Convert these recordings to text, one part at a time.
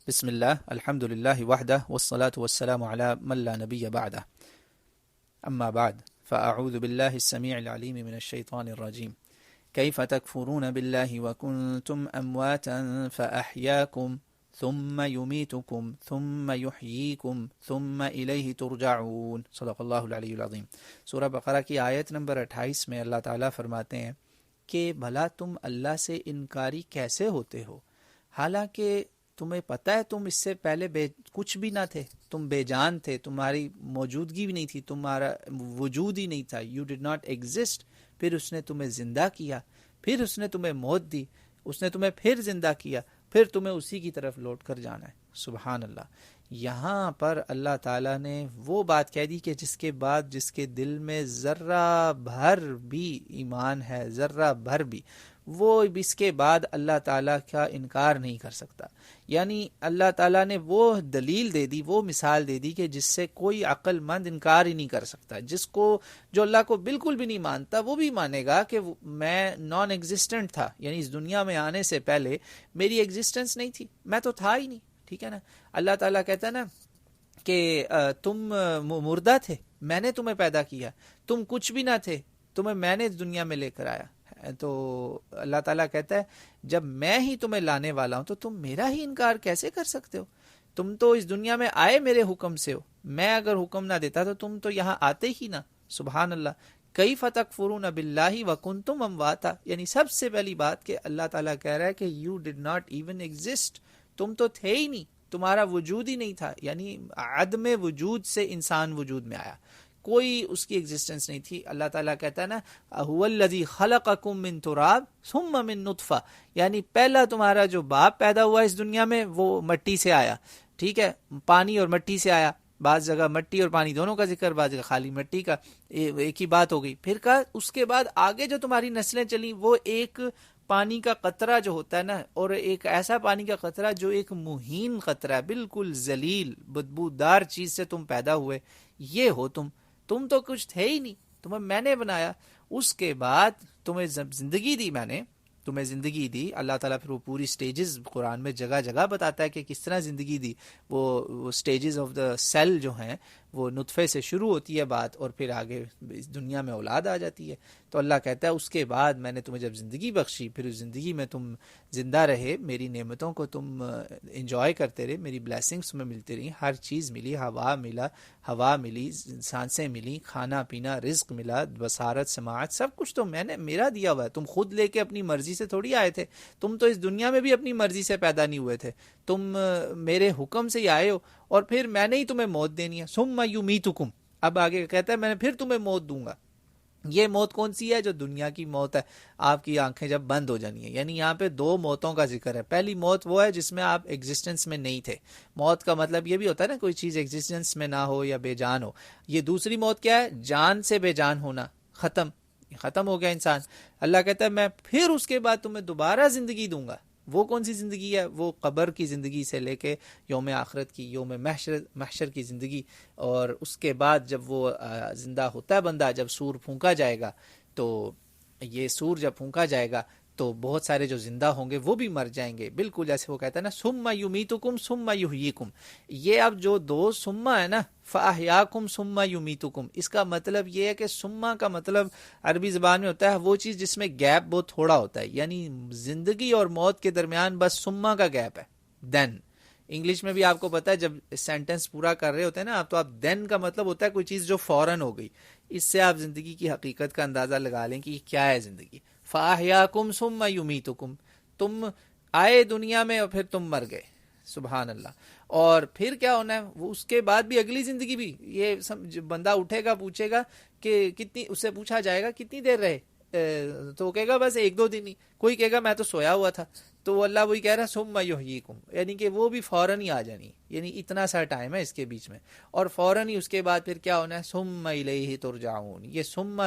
بسم الله الحمد لله وحده والصلاة والسلام على من لا نبي بعده أما بعد فأعوذ بالله السميع العليم من الشيطان الرجيم كيف تكفرون بالله وكنتم أمواتا فأحياكم ثم يميتكم ثم يحييكم ثم إليه ترجعون صدق اللہ العلی العظیم۔ سورہ بقرہ کی آیت نمبر 28 میں اللہ تعالیٰ فرماتے ہیں کہ بھلا تم اللہ سے انکاری کیسے ہوتے ہو، حالانکہ تمہیں پتہ ہے تم اس سے پہلے کچھ بھی نہ تھے، تم بے جان تھے، تمہاری موجودگی بھی نہیں تھی، تمہارا وجود ہی نہیں تھا، یو ڈڈ ناٹ ایگزسٹ۔ پھر اس نے تمہیں زندہ کیا، پھر اس نے تمہیں موت دی، اس نے تمہیں پھر زندہ کیا، پھر تمہیں اسی کی طرف لوٹ کر جانا ہے۔ سبحان اللہ۔ یہاں پر اللہ تعالیٰ نے وہ بات کہہ دی کہ جس کے بعد جس کے دل میں ذرہ بھر بھی ایمان ہے، ذرہ بھر بھی، وہ اس کے بعد اللہ تعالیٰ کا انکار نہیں کر سکتا۔ یعنی اللہ تعالیٰ نے وہ دلیل دے دی، وہ مثال دے دی کہ جس سے کوئی عقل مند انکار ہی نہیں کر سکتا۔ جس کو جو اللہ کو بالکل بھی نہیں مانتا وہ بھی مانے گا کہ میں نان ایگزسٹنٹ تھا، یعنی اس دنیا میں آنے سے پہلے میری ایگزسٹنس نہیں تھی، میں تو تھا ہی نہیں، ٹھیک ہے نا۔ اللہ تعالیٰ کہتا ہے نا کہ تم مردہ تھے، میں نے تمہیں پیدا کیا، تم کچھ بھی نہ تھے، تمہیں میں نے اس دنیا میں لے کر آیا۔ تو اللہ تعالیٰ کہتا ہے جب میں ہی تمہیں لانے والا ہوں تو تم میرا ہی انکار کیسے کر سکتے ہو؟ تم تو اس دنیا میں آئے میرے حکم سے ہو، میں اگر حکم نہ دیتا تو تم تو یہاں آتے ہی نہ۔ سبحان اللہ۔ کیف تکفرون باللہ وکنتم امواتا، یعنی سب سے پہلی بات کہ اللہ تعالیٰ کہہ رہا ہے کہ you did not even exist, تم تو تھے ہی نہیں، تمہارا وجود ہی نہیں تھا، یعنی عدم وجود سے انسان وجود میں آیا، کوئی اس کی ایگزسٹنس نہیں تھی۔ اللہ تعالیٰ کہتا ہے نا هو الذی خلقکم من تراب ثم من نطفہ، یعنی پہلا تمہارا جو باپ پیدا ہوا اس دنیا میں وہ مٹی سے آیا، ٹھیک ہے، پانی اور مٹی سے آیا۔ بعض جگہ مٹی اور پانی دونوں کا ذکر، بعض جگہ خالی مٹی کا، ایک ہی بات ہو گئی۔ پھر کہا اس کے بعد آگے جو تمہاری نسلیں چلیں وہ ایک پانی کا قطرہ جو ہوتا ہے نا، اور ایک ایسا پانی کا قطرہ جو ایک مہین قطرہ ہے، بالکل ذلیل بدبودار چیز سے تم پیدا ہوئے، یہ ہو تم تو کچھ تھے ہی نہیں، تمہیں میں نے بنایا، اس کے بعد تمہیں زندگی دی، میں نے تمہیں زندگی دی۔ اللہ تعالیٰ پھر وہ پوری سٹیجز قرآن میں جگہ جگہ بتاتا ہے کہ کس طرح زندگی دی۔ وہ سٹیجز آف دا سیل جو ہیں وہ نطفے سے شروع ہوتی ہے بات، اور پھر آگے اس دنیا میں اولاد آ جاتی ہے۔ تو اللہ کہتا ہے اس کے بعد میں نے تمہیں جب زندگی بخشی، پھر اس زندگی میں تم زندہ رہے، میری نعمتوں کو تم انجوائے کرتے رہے، میری بلیسنگز میں ملتی رہی، ہر چیز ملی، ہوا ملی، سانسیں ملی، کھانا پینا، رزق ملا، بصارت، سماعت، سب کچھ تو میں نے میرا دیا ہوا ہے۔ تم خود لے کے اپنی مرضی سے تھوڑی آئے تھے، تم تو اس دنیا میں بھی اپنی مرضی سے پیدا نہیں ہوئے تھے، تم میرے حکم سے ہی آئے ہو، اور پھر میں نے ہی تمہیں موت دینی ہے۔ ثم یمیتکم، اب آگے کہتا ہے میں نے پھر تمہیں موت دوں گا۔ یہ موت کون سی ہے؟ جو دنیا کی موت ہے، آپ کی آنکھیں جب بند ہو جانی ہے۔ یعنی یہاں پہ دو موتوں کا ذکر ہے۔ پہلی موت وہ ہے جس میں آپ ایگزسٹنس میں نہیں تھے، موت کا مطلب یہ بھی ہوتا ہے نا کوئی چیز ایگزسٹنس میں نہ ہو یا بے جان ہو۔ یہ دوسری موت کیا ہے؟ جان سے بے جان ہونا، ختم ہو گیا انسان۔ اللہ کہتا ہے میں پھر اس کے بعد تمہیں دوبارہ زندگی دوں گا۔ وہ کون سی زندگی ہے؟ وہ قبر کی زندگی سے لے کے یوم آخرت کی، یوم محشر کی زندگی، اور اس کے بعد جب وہ زندہ ہوتا ہے بندہ، جب سور پھونکا جائے گا، تو یہ سور جب پھونکا جائے گا تو بہت سارے جو زندہ ہوں گے وہ بھی مر جائیں گے، بالکل جیسے وہ کہتا ہے نا ثم یمیتکم ثم یحییکم۔ یہ اب جو دو سما ہے نا، فاحیاکم ثم یمیتکم، اس کا مطلب یہ ہے کہ سما کا مطلب عربی زبان میں ہوتا ہے وہ چیز جس میں گیپ بہت تھوڑا ہوتا ہے، یعنی زندگی اور موت کے درمیان بس سما کا گیپ ہے، دین۔ انگلش میں بھی آپ کو پتا ہے جب سینٹنس پورا کر رہے ہوتے ہیں نا آپ، تو آپ دین کا مطلب ہوتا ہے کوئی چیز جو فوراً ہو گئی۔ اس سے آپ زندگی کی حقیقت کا اندازہ لگا لیں کہ یہ کیا ہے زندگی۔ فاحیاکم ثم یمیتکم، تم آئے دنیا میں اور پھر تم مر گئے، سبحان اللہ۔ اور پھر کیا ہونا ہے؟ وہ اس کے بعد بھی اگلی زندگی بھی، یہ بندہ اٹھے گا پوچھے گا کہ کتنی، اس سے پوچھا جائے گا کتنی دیر رہے، تو وہ کہے گا بس 1-2 دن ہی، کوئی کہے گا میں تو سویا ہوا تھا، تو اللہ وہی کہہ رہا ہے ثم یحییکم، یعنی کہ وہ بھی فوراً ہی آ جانی، یعنی اتنا سا ٹائم ہے اس کے بیچ میں، اور فوراً ہی اس کے بعد پھر کیا ہونا ہے؟ ثم الیہ ترجعون۔ یہ ثم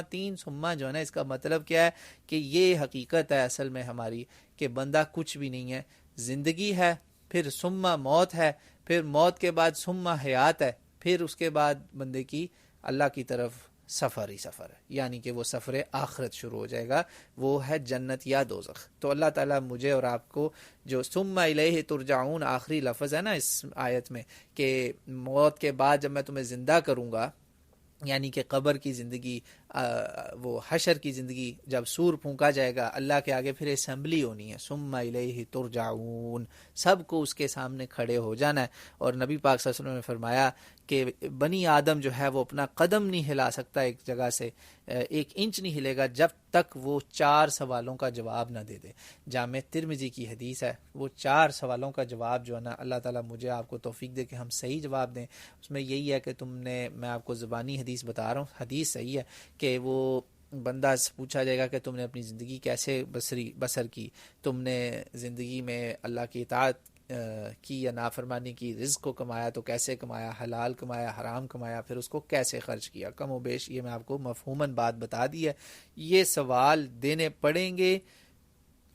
3 ثم جو ہے نا، اس کا مطلب کیا ہے کہ یہ حقیقت ہے اصل میں ہماری کہ بندہ کچھ بھی نہیں ہے، زندگی ہے، پھر ثم موت ہے، پھر موت کے بعد ثم حیات ہے، پھر اس کے بعد بندے کی اللہ کی طرف سفر ہی سفر ہے، یعنی کہ وہ سفر آخرت شروع ہو جائے گا، وہ ہے جنت یا دوزخ۔ تو اللہ تعالیٰ مجھے اور آپ کو جو ثم الیہ ترجعون آخری لفظ ہے نا اس آیت میں، کہ موت کے بعد جب میں تمہیں زندہ کروں گا، یعنی کہ قبر کی زندگی، وہ حشر کی زندگی، جب سور پھونکا جائے گا اللہ کے آگے پھر اسمبلی ہونی ہے، ثم الیہ ترجعون، سب کو اس کے سامنے کھڑے ہو جانا ہے۔ اور نبی پاک صلی اللہ علیہ وسلم نے فرمایا کہ بنی آدم جو ہے وہ اپنا قدم نہیں ہلا سکتا ایک جگہ سے، 1 انچ نہیں ہلے گا جب تک وہ 4 سوالوں کا جواب نہ دے دے۔ جامع ترمذی کی حدیث ہے، وہ 4 سوالوں کا جواب جو ہے نا، اللہ تعالیٰ مجھے آپ کو توفیق دے کہ ہم صحیح جواب دیں۔ اس میں یہی ہے کہ میں آپ کو زبانی حدیث بتا رہا ہوں، حدیث صحیح ہے کہ وہ بندہ سے پوچھا جائے گا کہ تم نے اپنی زندگی کیسے بسر کی، تم نے زندگی میں اللہ کی اطاعت کی یا نافرمانی کی، رزق کو کمایا تو کیسے کمایا، حلال کمایا حرام کمایا، پھر اس کو کیسے خرچ کیا۔ کم و بیش یہ میں آپ کو مفہوماً بات بتا دی ہے، یہ سوال دینے پڑیں گے،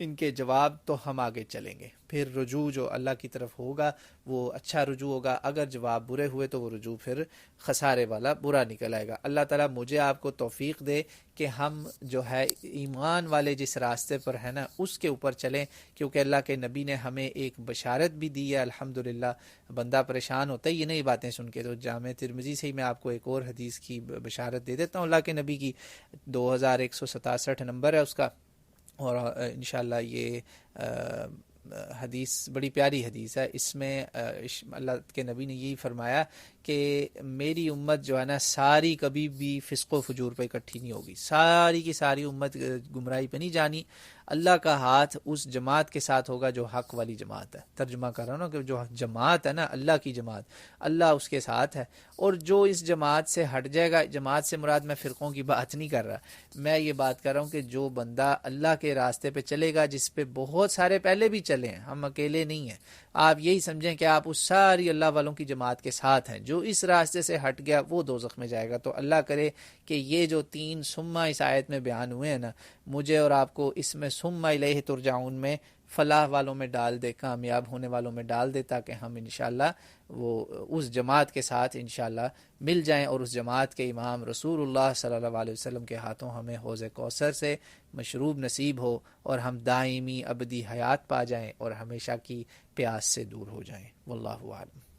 ان کے جواب تو ہم آگے چلیں گے۔ پھر رجوع جو اللہ کی طرف ہوگا وہ اچھا رجوع ہوگا، اگر جواب برے ہوئے تو وہ رجوع پھر خسارے والا برا نکل آئے گا۔ اللہ تعالیٰ مجھے آپ کو توفیق دے کہ ہم جو ہے ایمان والے جس راستے پر ہے نا اس کے اوپر چلیں، کیونکہ اللہ کے نبی نے ہمیں ایک بشارت بھی دی ہے۔ الحمدللہ بندہ پریشان ہوتا ہے یہ نئی باتیں سن کے، تو جامع ترمذی سے ہی میں آپ کو ایک اور حدیث کی بشارت دے دیتا ہوں اللہ کے نبی کی، 2167 نمبر ہے اس کا، اور انشاءاللہ یہ حدیث بڑی پیاری حدیث ہے۔ اس میں اللہ کے نبی نے یہی فرمایا کہ میری امت جو ہے نا ساری کبھی بھی فسق و فجور پہ اکٹھی نہیں ہوگی، ساری کی ساری امت گمراہی پہ نہیں جانی۔ اللہ کا ہاتھ اس جماعت کے ساتھ ہوگا جو حق والی جماعت ہے، ترجمہ کر رہا ہوں نا کہ جو جماعت ہے نا اللہ کی جماعت، اللہ اس کے ساتھ ہے، اور جو اس جماعت سے ہٹ جائے گا، جماعت سے مراد میں فرقوں کی بات نہیں کر رہا، میں یہ بات کر رہا ہوں کہ جو بندہ اللہ کے راستے پہ چلے گا جس پہ بہت سارے پہلے بھی چلے ہیں، ہم اکیلے نہیں ہیں، آپ یہی سمجھیں کہ آپ اس ساری اللہ والوں کی جماعت کے ساتھ ہیں، جو اس راستے سے ہٹ گیا وہ دوزخ میں جائے گا۔ تو اللہ کرے کہ یہ جو 3 سما اس آیت میں بیان ہوئے ہیں نا، مجھے اور آپ کو اس میں ثم الیہ ترجعون میں فلاح والوں میں ڈال دے، کامیاب ہونے والوں میں ڈال دے، تاکہ ہم انشاءاللہ وہ اس جماعت کے ساتھ انشاءاللہ مل جائیں، اور اس جماعت کے امام رسول اللہ صلی اللہ علیہ وسلم کے ہاتھوں ہمیں حوض کوثر سے مشروب نصیب ہو، اور ہم دائمی ابدی حیات پا جائیں اور ہمیشہ کی پیاس سے دور ہو جائیں۔ واللہ اعلم۔